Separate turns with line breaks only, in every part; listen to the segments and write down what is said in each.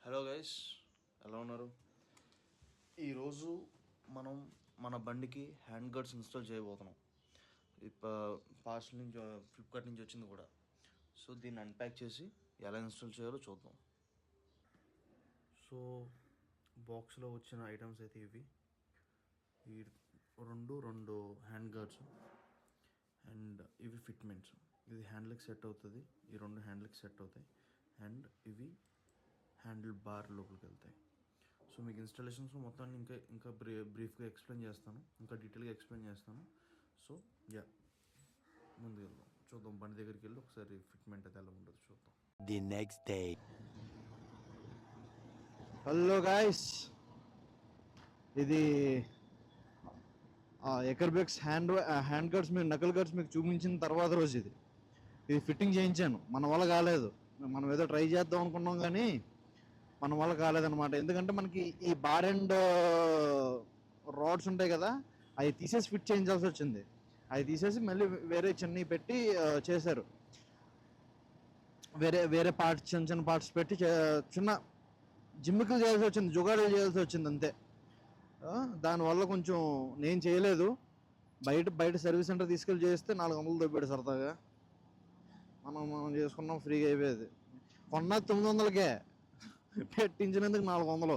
Hello guys, ఎలా ఉన్నారు? ఈరోజు మనం మన బండికి హ్యాండ్ గార్డ్స్ ఇన్స్టాల్ చేయబోతున్నాం. పార్సల్ నుంచి ఫ్లిప్కార్ట్ నుంచి వచ్చింది కూడా. సో దీన్ని అన్ప్యాక్ చేసి ఎలా ఇన్స్టాల్ చేయాలో చూద్దాం. సో బాక్స్లో వచ్చిన ఐటమ్స్ అయితే ఇవి. ఈ రెండు హ్యాండ్ గార్డ్స్ అండ్ ఇవి ఫిట్మెంట్స్. ఇది హ్యాండ్లకి సెట్ అవుతుంది, ఈ రెండు హ్యాండ్లకి సెట్ అవుతాయి. అండ్ ఇవి హ్యాండిల్ బార్ లోపలికి వెళ్తాయి. సో మీకు ఇన్స్టాలేషన్స్ మొత్తాన్ని ఇంకా బ్రీఫ్గా ఎక్స్ప్లెయిన్ చేస్తాను, ఇంకా డీటెయిల్గా ఎక్స్ప్లెయిన్ చేస్తాను. సో ముందుకు వెళ్దాం, చూద్దాం. బండి దగ్గరికి వెళ్ళి ఒకసారి ఫిట్మెంట్ అయితే ఎలా ఉండదు చూద్దాం.
The next day.
Hello guys, ఇది ఎకర్బెక్స్ హ్యాండ్ గార్డ్స్ మీకు నకల్ గార్డ్స్ మీకు చూపించిన తర్వాత రోజు ఇది ఫిట్టింగ్ చేయించాను. మన వల్ల కాలేదు, మనం ఏదో ట్రై చేద్దాం అనుకున్నాం కానీ మన వల్ల కాలేదన్నమాట. ఎందుకంటే మనకి ఈ బార్ అండ్ రాడ్స్ ఉంటాయి కదా, అవి తీసేసి ఫిట్ చేయించాల్సి వచ్చింది. అవి తీసేసి మళ్ళీ వేరే చిన్నవి పెట్టి చేశారు. వేరే పార్ట్స్, చిన్న పార్ట్స్ పెట్టి చిన్న జిమ్మికలు చేయాల్సి వచ్చింది, జుగాడీలు చేయాల్సి వచ్చింది అంతే. దానివల్ల కొంచెం నేను చేయలేదు. బయట సర్వీస్ సెంటర్ తీసుకెళ్ళి చేస్తే 400 దొబ్బాడు సరదాగా. మనం చేసుకున్నాం, ఫ్రీగా అయిపోయేది. కొన్న 900కే, పెట్టించినందుకు 400.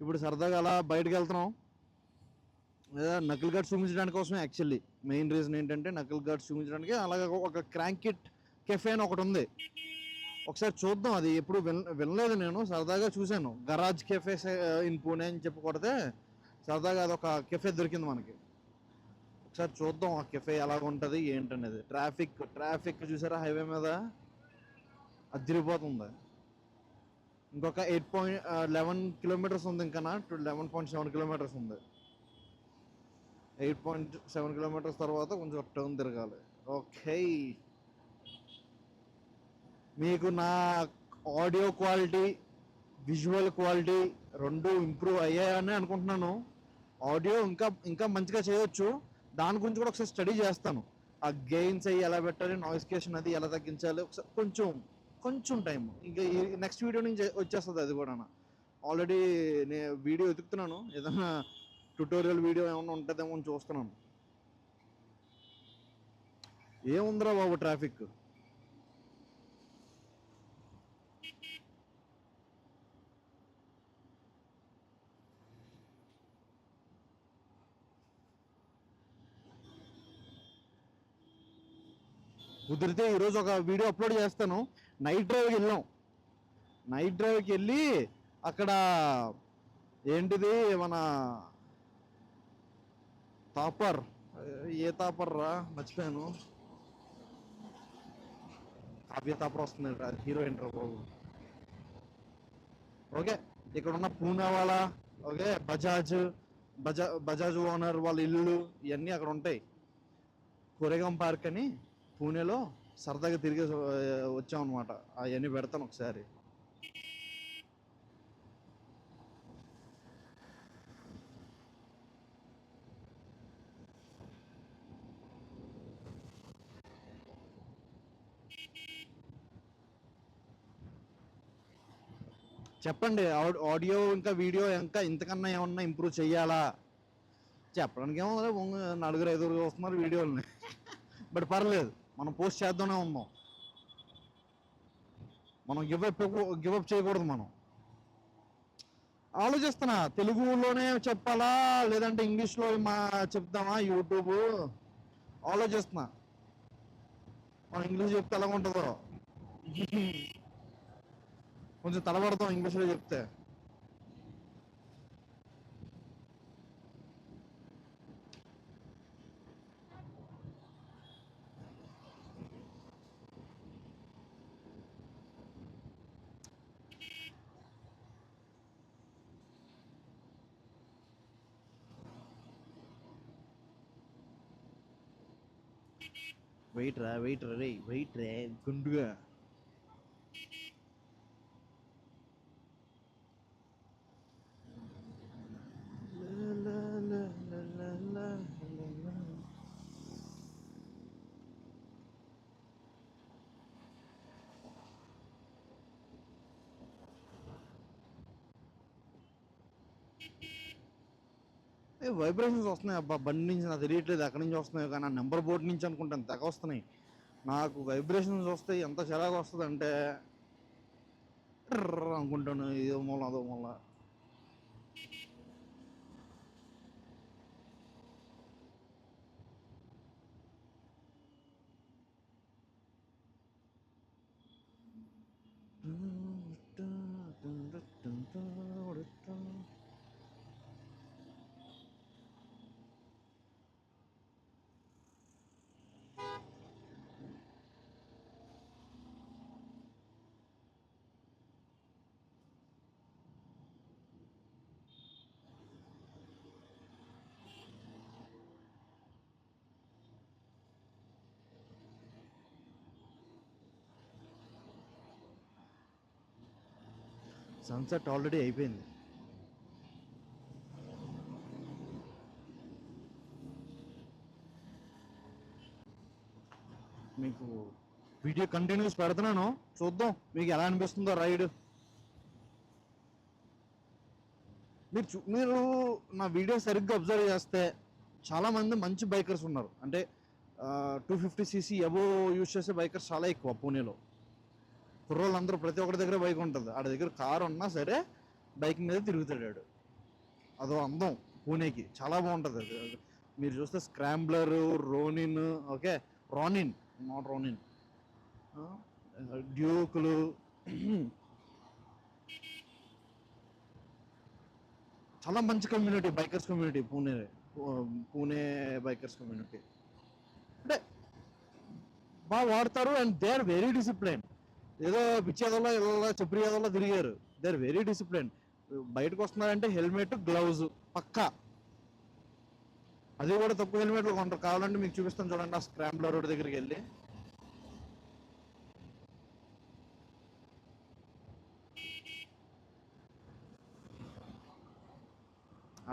ఇప్పుడు సరదాగా అలా బయటకు వెళ్తున్నాం. లేదా నకిల్ గార్డ్స్ చూపించడానికి కోసం. యాక్చువల్లీ మెయిన్ రీజన్ ఏంటంటే నకిల్ గార్డ్స్ చూపించడానికి. అలాగే ఒక క్రాంక్ కిట్ కెఫే అని ఒకటి ఉంది, ఒకసారి చూద్దాం. అది ఎప్పుడు వినలేదు నేను, సరదాగా చూశాను. గరాజ్ కెఫే ఇన్ పూణే అని చెప్పి కొడితే సరదాగా అదొక కెఫే దొరికింది మనకి. ఒకసారి చూద్దాం ఆ కెఫే ఎలాగ ఉంటుంది ఏంటనేది. ట్రాఫిక్ చూసారా హైవే మీద, అదిరిపోతుంది. ఇంకొక 11 కిలోమీటర్స్ ఉంది, ఇంకా 11.7 కిలోమీటర్స్ ఉంది. 8.7 కిలోమీటర్స్ తర్వాత కొంచెం టర్న్ తిరగాలి. ఓకే, మీకు నా ఆడియో క్వాలిటీ, విజువల్ క్వాలిటీ రెండు ఇంప్రూవ్ అయ్యాయని అనుకుంటున్నాను. ఆడియో ఇంకా మంచిగా చేయొచ్చు. దాని గురించి కూడా ఒకసారి స్టడీ చేస్తాను. ఆ గెయిన్స్ అయ్యి ఎలా పెట్టాలి, నాయిస్ కేషన్ అది ఎలా తగ్గించాలి, ఒకసారి కొంచెం టైం. ఇంకా ఈ నెక్స్ట్ వీడియో నుంచి వచ్చేస్తుంది అది కూడా. ఆల్రెడీ నేను వీడియో వెతుకుతున్నాను, ఏదైనా ట్యుటోరియల్ వీడియో ఏమైనా ఉంటుందేమో అని చూస్తున్నాను. ఏముందిరా బాబు ట్రాఫిక్. కుదిరితే ఈరోజు ఒక వీడియో అప్లోడ్ చేస్తాను. నైట్ డ్రైవ్కి వెళ్ళి అక్కడ ఏంటిది మన తాపర్, ఏ తాపర్ రా మర్చిపోయాను, కావ్య తాపర్ వస్తుంది హీరోయిన్ రా బాబు. ఓకే, ఇక్కడ ఉన్న పూణే వాళ్ళ, ఓకే, బజాజ్ ఓనర్ వాళ్ళ ఇల్లు ఇవన్నీ అక్కడ ఉంటాయి. కొరేగాం పార్క్ అని పూణేలో సరదాగా తిరిగి వచ్చామన్నమాట. అవన్నీ పెడతాను ఒకసారి. చెప్పండి, ఆడియో ఇంకా వీడియో ఇంతకన్నా ఏమన్నా ఇంప్రూవ్ చెయ్యాలా? చెప్పడానికి ఏమో 4-5 వస్తున్నారు వీడియోలని. బట్ పర్లేదు, మనం పోస్ట్ చేద్దానే ఉన్నాం. మనం గివప్ చేయకూడదు. మనం ఆలోచిస్తున్నా, తెలుగులోనే చెప్పాలా లేదంటే ఇంగ్లీష్లో చెప్తామా యూట్యూబ్ ఆలోచిస్తున్నా. మనం ఇంగ్లీష్ చెప్తే ఎలా ఉంటుందో, కొంచెం తలబడతాం ఇంగ్లీష్లో చెప్తే. వెయిట్ రే గుండుగా. వైబ్రేషన్స్ వస్తున్నాయి అబ్బా, బండి నుంచి నాకు తెలియట్లేదు ఎక్కడి నుంచి వస్తున్నాయో, కానీ ఆ నెంబర్ బోర్డు నుంచి అనుకుంటాను తెగ వస్తున్నాయి. నాకు వైబ్రేషన్స్ వస్తాయి, ఎంత చిరాకు వస్తుంది అంటే అనుకుంటాను, ఇదో మూల అదో మూల. సన్సెట్ ఆల్రెడీ అయిపోయింది. మీకు వీడియో కంటిన్యూస్ పెడుతున్నాను, చూద్దాం మీకు ఎలా అనిపిస్తుందో రైడ్. మీరు నా వీడియో సరిగ్గా అబ్జర్వ్ చేస్తే చాలామంది మంచి బైకర్స్ ఉన్నారు. అంటే 250cc అబో యూజ్ చేసే బైకర్స్ చాలా ఎక్కువ పూణేలో. కుర్రోళ్ళందరూ ప్రతి ఒక్కరి దగ్గర బైక్ ఉంటుంది, ఆడ దగ్గర కారు ఉన్నా సరే బైక్ మీద తిరుగుతాడు. అదో అందం పూణేకి, చాలా బాగుంటుంది అది. మీరు చూస్తే Scrambler, Ronin, okay Ronin not Ronin, డ్యూకులు, చాలా మంచి community, bikers community Pune bikers community. అంటే బాగా వాడతారు and they are very discipline. ఏదో పిచ్చేదల్లా ఇలా చెప్పురియాదల్లా తిరిగారు, దే ఆర్ వెరీ డిసిప్లైన్. బయటకు వస్తున్నారంటే హెల్మెట్, గ్లౌజ్ పక్కా. అది కూడా తక్కువ హెల్మెట్లు కొంటారు. కావాలంటే మీకు చూపిస్తాను చూడండి, ఆ స్క్రాంబ్లర్ రోడ్ దగ్గరికి వెళ్ళి.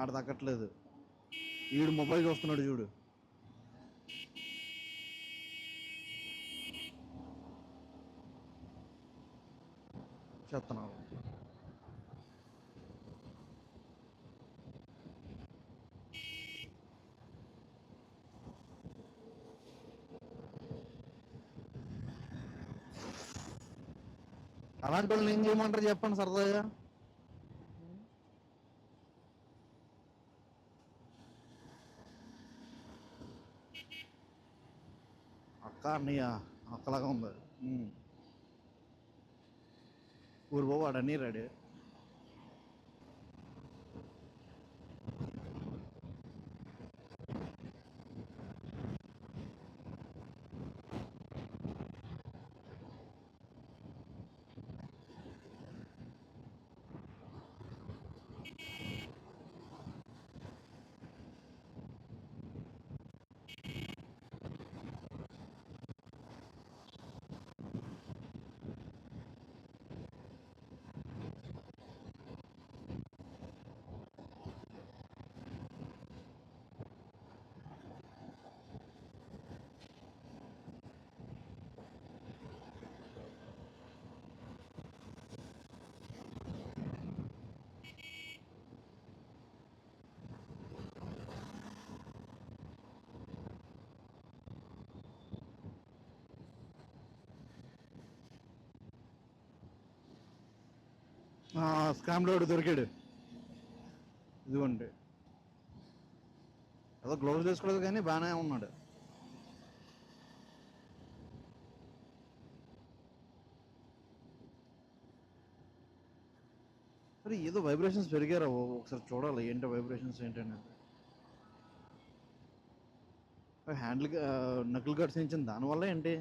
ఆడ తగ్గట్లేదు, వీడు మొబైల్ చూస్తున్నాడు చూడు. చెప్తున్నాను అలాంటి వాళ్ళని ఏం చేయమంటారు చెప్పండి సరదాగా. అక్క అన్నయ్య అక్కలాగా ఉంది. ఊరు బాబు వాడు అన్నీ రెడీ. స్కామ్ రోడ్ దొరికాడు, ఇదిగోండి. ఏదో గ్లౌజ్ వేసుకోలేదు కానీ బాగానే ఉన్నాడు. మరి ఏదో వైబ్రేషన్స్ పెరిగారా, ఒకసారి చూడాలి ఏంటో వైబ్రేషన్స్ ఏంటనేది. హ్యాండిల్ నకిల్ గట్స్ ఇచ్చింది దానివల్ల ఏంటి.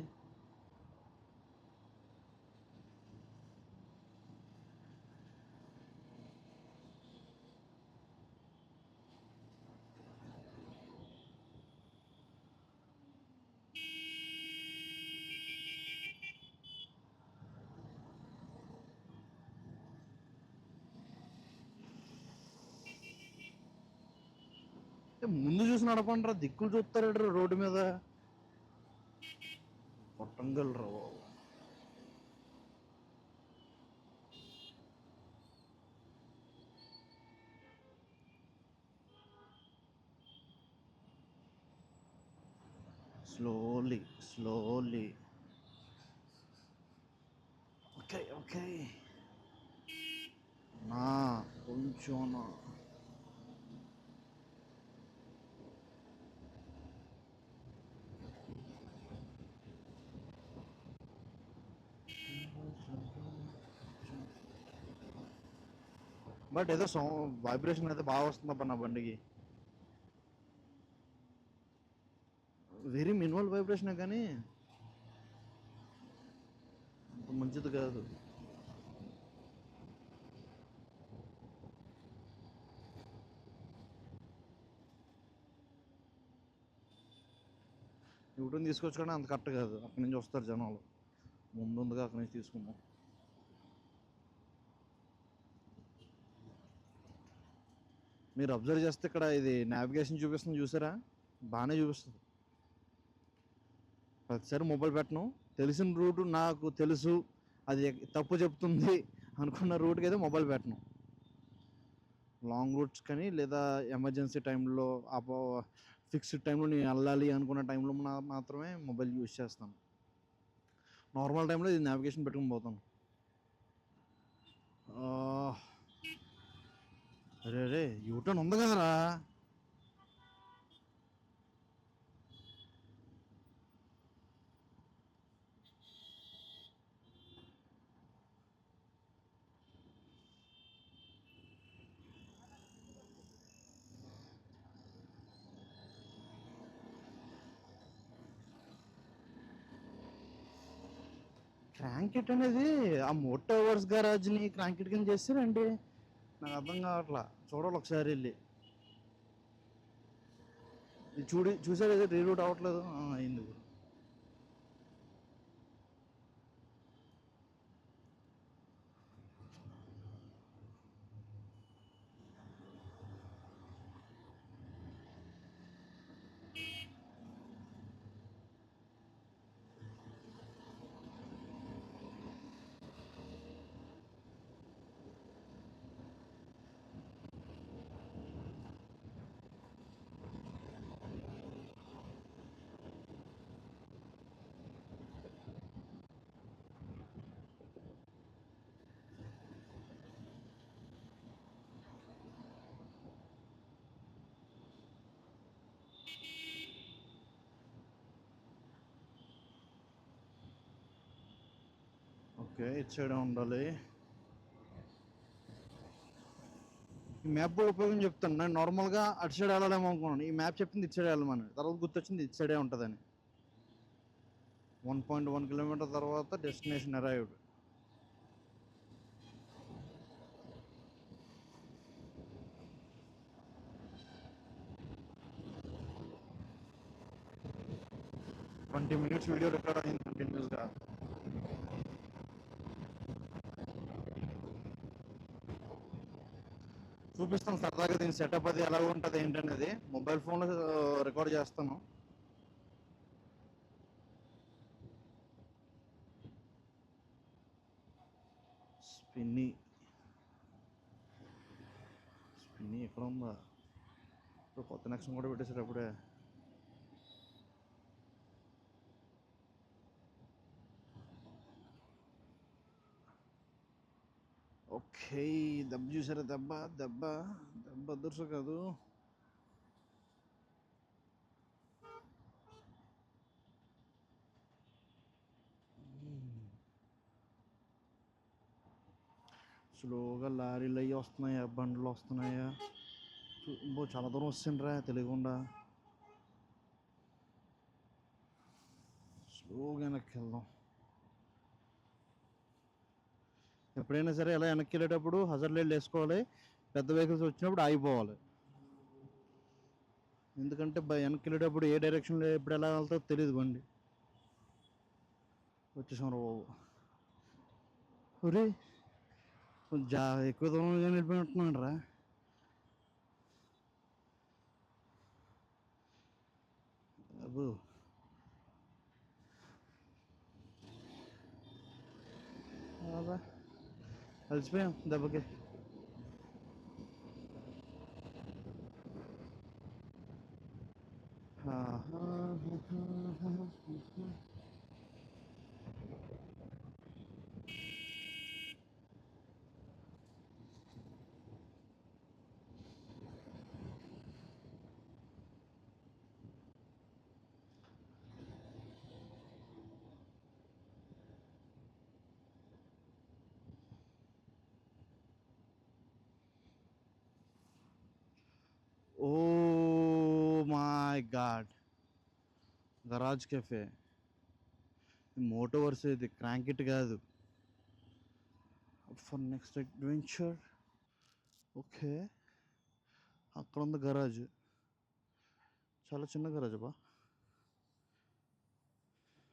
ముందు చూసి నడపండ్రా, దిక్కులు చూస్తారా రోడ్డు మీద, కొట్టంగలరా. Slowly slowly. Okay okay. నా కొంచెం నా బట్ ఏదో వైబ్రేషన్ అయితే బాగా వస్తుందబ్బా నా బండికి. వెరీ మినిమల్ వైబ్రేషనే కానీ అంత మంచిది కాదు. యూటర్న్ తీసుకొచ్చుకోవడం అంత కరెక్ట్ కాదు. అక్కడి నుంచి వస్తారు జనాలు, ముందుగా అక్కడి నుంచి తీసుకుందాం. మీరు అబ్జర్వ్ చేస్తే ఇక్కడ ఇది నావిగేషన్ చూపిస్తుంది చూసారా, బాగానే చూపిస్తుంది. ప్రతిసారి మొబైల్ పెట్టను, తెలిసిన రూట్ నాకు తెలుసు అది తప్పు చెప్తుంది అనుకున్న రూట్కి అయితే మొబైల్ పెట్టను. లాంగ్ రూట్స్ కానీ లేదా ఎమర్జెన్సీ టైంలో ఫిక్స్డ్ టైంలో నేను వెళ్ళాలి అనుకున్న టైంలో మాత్రమే మొబైల్ యూజ్ చేస్తాను. నార్మల్ టైంలో ఇది నావిగేషన్ పెట్టుకుని పోతాను. అరే రే యూటర్న్ ఉంది కదరా. క్రాంకెట్ అనేది ఆ మోటోవర్స్ గరాజ్ని క్రాంకెట్ కింద చేస్తారండి. నాకు అర్థం కావట్లా, చూడాలి ఒకసారి వెళ్ళి. ఇది చూసారు ఏదో రీరూట్ అవ్వట్లేదు. అయింది. ఓకే, ఇటు సైడే ఉండాలి. ఈ మ్యాప్ ఉపయోగం చెప్తాను. నేను నార్మల్గా అటు సైడ్ వెళ్ళాలేమో అనుకున్నాను. ఈ మ్యాప్ చెప్పింది ఇటు సైడ్ వెళ్ళమని, తర్వాత గుర్తొచ్చింది ఇటు సైడే ఉంటుందని. 1.1 కిలోమీటర్ తర్వాత destination arrived. Twenty minutes video record అయింది కంటిన్యూస్గా. చూపిస్తాను సరదాగా దీని సెటప్ అది ఎలా ఉంటుంది ఏంటనేది. మొబైల్ ఫోన్లో రికార్డ్ చేస్తాను. స్పిన్ని స్పిన్ని ఎక్కడ ఉందా? ఇప్పుడు కొత్త నెక్షన్ కూడా పెట్టేశారు అప్పుడే. ఓకే, దెబ్బ చూసారా? దెబ్బ దెబ్బ దెబ్బ అదృష్టం కాదు. స్లోగా లారీలు అవి వస్తున్నాయా, బండ్లు వస్తున్నాయా? చాలా దూరం వస్తుండ్రా తెలియకుండా. స్లోగా వెనక్కి వెళ్దాం. ఎప్పుడైనా సరే ఇలా వెనక్కి వెళ్ళేటప్పుడు హజార్ లైట్లు వేసుకోవాలి. పెద్ద వెహికల్స్ వచ్చినప్పుడు ఆగిపోవాలి. ఎందుకంటే వెనక్కి వెళ్ళేటప్పుడు ఏ డైరెక్షన్లో ఎప్పుడు ఎలా వెళ్తారో తెలియదు బండి. వచ్చేసాం రా బాబు. ఒరే ఎక్కువ దూరం వెళ్ళిపోయినట్టున్నాడు రా. అబ్బో కలిసిపోయాం దెబ్బకి. Garage cafe. మోటో వర్స్ ఇది, క్రాంక్ ఇట్ కాదు. For next adventure. ఓకే, అక్కడ ఉంది గరాజ్. చాలా చిన్న గరాజ్ బా.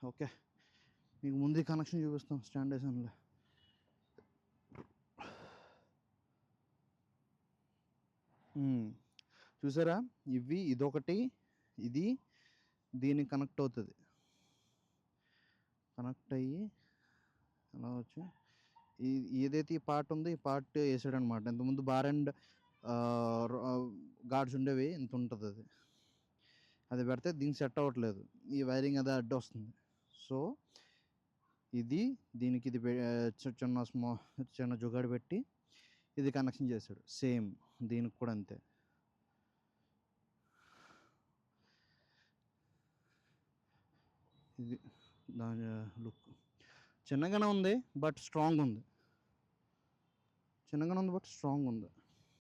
ఓకే, మీకు ముందు కనెక్షన్ చూపిస్తాం స్టాండేషన్లో. చూసారా, ఇదొకటి, ఇది దీనికి కనెక్ట్ అవుతుంది. కనెక్ట్ అయ్యి అలా వచ్చి ఏదైతే ఈ పార్ట్ ఉందో ఈ పార్ట్ వేసాడు అనమాట. ఇంతకుముందు బార్ అండ్ గార్డ్స్ ఉండేవి, ఇంత ఉంటుంది అది. అది పెడితే దీనికి సెట్ అవ్వట్లేదు, ఈ వైరింగ్ అది అడ్డు వస్తుంది. సో ఇది దీనికి ఇది చిన్న జుగాడు పెట్టి ఇది కనెక్షన్ చేశాడు. సేమ్ దీనికి కూడా అంతే. ఇది దాని లుక్ చిన్నగానే ఉంది బట్ స్ట్రాంగ్ ఉంది.